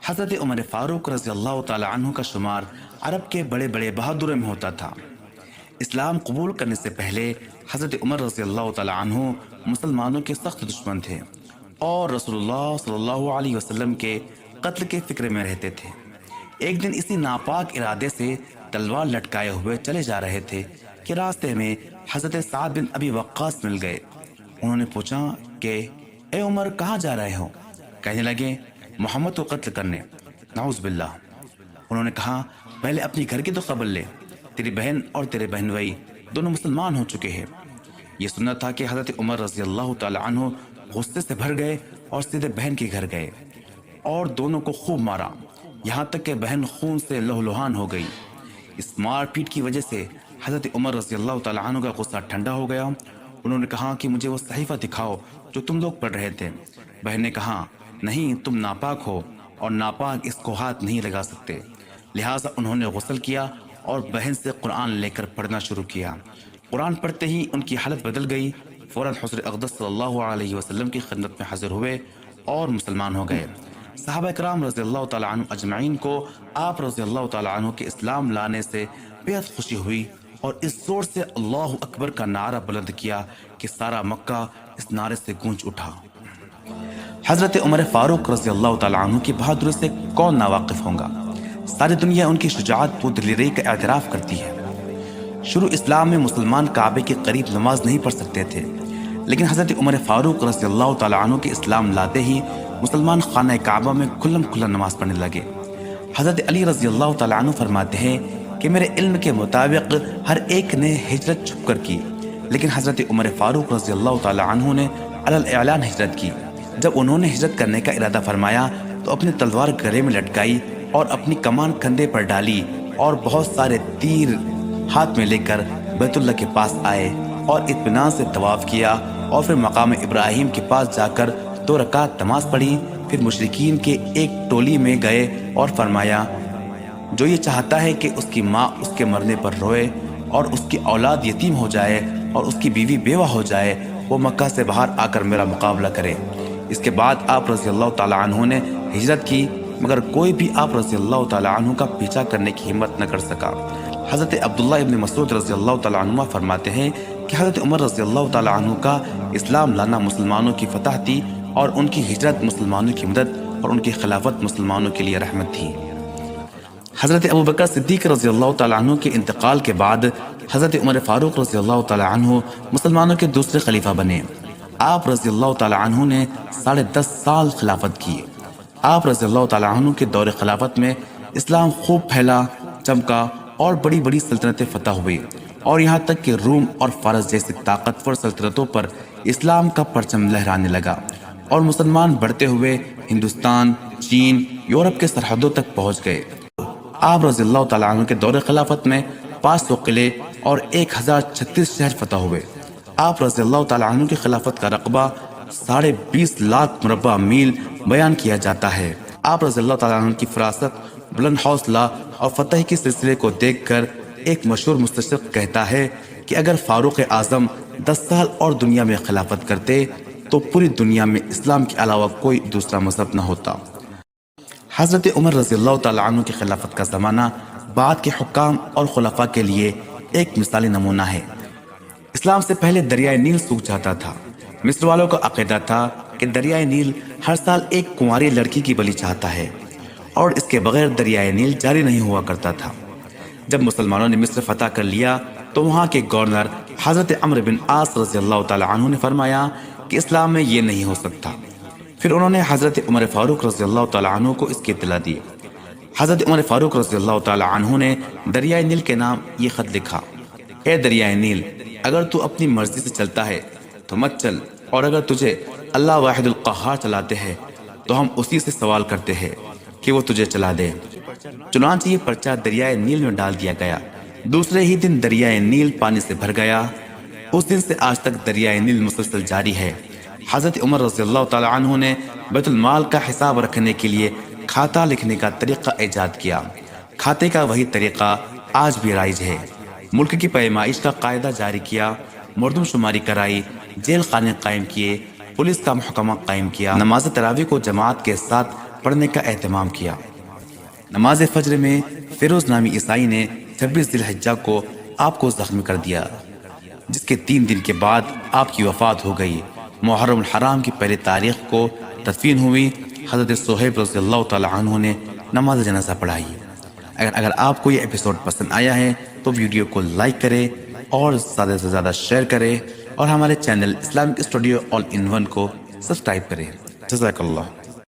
حضرت عمر فاروق رضی اللہ تعالی عنہ کا شمار عرب کے بڑے بڑے بہادروں میں ہوتا تھا۔ اسلام قبول کرنے سے پہلے حضرت عمر رضی اللہ تعالی عنہ مسلمانوں کے سخت دشمن تھے اور رسول اللہ صلی اللہ علیہ وسلم کے قتل کے فکر میں رہتے تھے۔ ایک دن اسی ناپاک ارادے سے تلوار لٹکائے ہوئے چلے جا رہے تھے کہ راستے میں حضرت سعد بن ابی وقاص مل گئے۔ انہوں نے پوچھا کہ اے عمر کہاں جا رہے ہو؟ کہنے لگے محمد کو قتل کرنے۔ نعوذ باللہ۔ انہوں نے کہا پہلے اپنی گھر کی تو خبر لے، تیری بہن اور تیرے بہن بھائی دونوں مسلمان ہو چکے ہیں۔ یہ سننا تھا کہ حضرت عمر رضی اللہ تعالی عنہ غصے سے بھر گئے اور سیدھے بہن کے گھر گئے اور دونوں کو خوب مارا، یہاں تک کہ بہن خون سے لہولہان ہو گئی۔ اس مار پیٹ کی وجہ سے حضرت عمر رضی اللہ تعالی عنہ کا غصہ ٹھنڈا ہو گیا۔ انہوں نے کہا کہ مجھے وہ صحیفہ دکھاؤ جو تم لوگ پڑھ رہے تھے۔ بہن نے کہا نہیں، تم ناپاک ہو اور ناپاک اس کو ہاتھ نہیں لگا سکتے۔ لہٰذا انہوں نے غسل کیا اور بہن سے قرآن لے کر پڑھنا شروع کیا۔ قرآن پڑھتے ہی ان کی حالت بدل گئی، فوراً حضور اقدس صلی اللہ علیہ وسلم کی خدمت میں حاضر ہوئے اور مسلمان ہو گئے۔ صحابہ کرام رضی اللہ تعالیٰ عنہ اجمعین کو آپ رضی اللہ تعالیٰ عنہ کے اسلام لانے سے بہت خوشی ہوئی اور اس زور سے اللہ اکبر کا نعرہ بلند کیا کہ سارا مکہ اس نعرے سے گونج اٹھا۔ حضرت عمر فاروق رضی اللہ تعالیٰ عنہ کی بہادری سے کون ناواقف ہوگا؟ ساری دنیا ان کی شجاعت و دلیری کا اعتراف کرتی ہے۔ شروع اسلام میں مسلمان کعبے کے قریب نماز نہیں پڑھ سکتے تھے، لیکن حضرت عمر فاروق رضی اللہ تعالیٰ عنہ کے اسلام لاتے ہی مسلمان خانہ کعبہ میں کھلم کھلا نماز پڑھنے لگے۔ حضرت علی رضی اللہ تعالیٰ عنہ فرماتے ہیں کہ میرے علم کے مطابق ہر ایک نے ہجرت چھپ کر کی، لیکن حضرت عمر فاروق رضی اللہ تعالیٰ عنہ نے علی الاعلان ہجرت کی۔ جب انہوں نے ہجرت کرنے کا ارادہ فرمایا تو اپنی تلوار گلے میں لٹکائی اور اپنی کمان کندھے پر ڈالی اور بہت سارے تیر ہاتھ میں لے کر بیت اللہ کے پاس آئے اور اطمینان سے طواف کیا اور پھر مقام ابراہیم کے پاس جا کر 2 رکعت نماز پڑھی۔ پھر مشرکین کے ایک ٹولی میں گئے اور فرمایا جو یہ چاہتا ہے کہ اس کی ماں اس کے مرنے پر روئے اور اس کی اولاد یتیم ہو جائے اور اس کی بیوی بیوہ ہو جائے، وہ مکہ سے باہر آ کر میرا مقابلہ کرے۔ اس کے بعد آپ رضی اللہ تعالیٰ عنہ نے ہجرت کی، مگر کوئی بھی آپ رضی اللہ تعالیٰ عنہ کا پیچھا کرنے کی ہمت نہ کر سکا۔ حضرت عبداللہ ابن مسعود رضی اللہ تعالیٰ عنہ فرماتے ہیں کہ حضرت عمر رضی اللہ تعالیٰ عنہ کا اسلام لانا مسلمانوں کی فتح تھی اور ان کی ہجرت مسلمانوں کی مدد اور ان کی خلافت مسلمانوں کے لیے رحمت تھی۔ حضرت ابوبکر صدیق رضی اللہ تعالیٰ عنہ کے انتقال کے بعد حضرت عمر فاروق رضی اللہ تعالیٰ عنہ مسلمانوں کے دوسرے خلیفہ بنے۔ آپ رضی اللہ تعالیٰ عنہ نے 10.5 سال خلافت کی۔ آپ رضی اللہ تعالیٰ عنہ کے دور خلافت میں اسلام خوب پھیلا، چمکا اور بڑی بڑی سلطنتیں فتح ہوئی اور یہاں تک کہ روم اور فارس جیسی طاقتور سلطنتوں پر اسلام کا پرچم لہرانے لگا اور مسلمان بڑھتے ہوئے ہندوستان، چین، یورپ کے سرحدوں تک پہنچ گئے۔ آپ رضی اللہ تعالیٰ عنہ کے دور خلافت میں 500 قلعے اور 1036 شہر فتح ہوئے۔ آپ رضی اللہ تعالیٰ عنہ کی خلافت کا رقبہ 20.5 لاکھ مربع میل بیان کیا جاتا ہے۔ آپ رضی اللہ تعالیٰ عنہ کی فراست، بلند حوصلہ اور فتح کے سلسلے کو دیکھ کر ایک مشہور مستشرق کہتا ہے کہ اگر فاروق اعظم 10 سال اور دنیا میں خلافت کرتے تو پوری دنیا میں اسلام کے علاوہ کوئی دوسرا مذہب نہ ہوتا۔ حضرت عمر رضی اللہ تعالیٰ عنہ کی خلافت کا زمانہ بعد کے حکام اور خلفاء کے لیے ایک مثالی نمونہ ہے۔ اسلام سے پہلے دریائے نیل سوکھ جاتا تھا۔ مصر والوں کا عقیدہ تھا کہ دریائے نیل ہر سال ایک کنواری لڑکی کی بلی چاہتا ہے اور اس کے بغیر دریائے نیل جاری نہیں ہوا کرتا تھا۔ جب مسلمانوں نے مصر فتح کر لیا تو وہاں کے گورنر حضرت عمرو بن عاص رضی اللہ تعالیٰ عنہ نے فرمایا کہ اسلام میں یہ نہیں ہو سکتا۔ پھر انہوں نے حضرت عمر فاروق رضی اللہ تعالیٰ عنہ کو اس کی اطلاع دی۔ حضرت عمر فاروق رضی اللہ تعالیٰ عنہ نے دریائے نیل کے نام یہ خط لکھا: اے دریائے نیل، اگر تو اپنی مرضی سے چلتا ہے تو مت چل، اور اگر تجھے اللہ واحد القہار چلاتے ہیں تو ہم اسی سے سوال کرتے ہیں کہ وہ تجھے چلا دے۔ چنانچہ یہ پرچہ دریائے نیل میں ڈال دیا گیا۔ دوسرے ہی دن دریائے نیل پانی سے بھر گیا۔ اس دن سے آج تک دریائے نیل مسلسل جاری ہے۔ حضرت عمر رضی اللہ تعالیٰ عنہ نے بیت المال کا حساب رکھنے کے لیے کھاتا لکھنے کا طریقہ ایجاد کیا۔ کھاتے کا وہی طریقہ آج بھی رائج ہے۔ ملک کی پیمائش کا قاعدہ جاری کیا، مردم شماری کرائی، جیل خانے قائم کیے، پولیس کا محکمہ قائم کیا، نماز تراویح کو جماعت کے ساتھ پڑھنے کا اہتمام کیا۔ نماز فجر میں فیروز نامی عیسائی نے 26 ذی الحجہ کو آپ کو زخمی کر دیا، جس کے 3 دن کے بعد آپ کی وفات ہو گئی۔ محرم الحرام کی پہلی تاریخ کو تدفین ہوئی۔ حضرت صہیب رضی اللہ تعالی عنہ نے نماز جنازہ پڑھائی۔ اگر آپ کو یہ ایپیسوڈ پسند آیا ہے تو ویڈیو کو لائک کریں اور زیادہ سے زیادہ شیئر کریں، اور ہمارے channel Islamic studio all in one کو سبسکرائب کریں۔ جزاک اللہ۔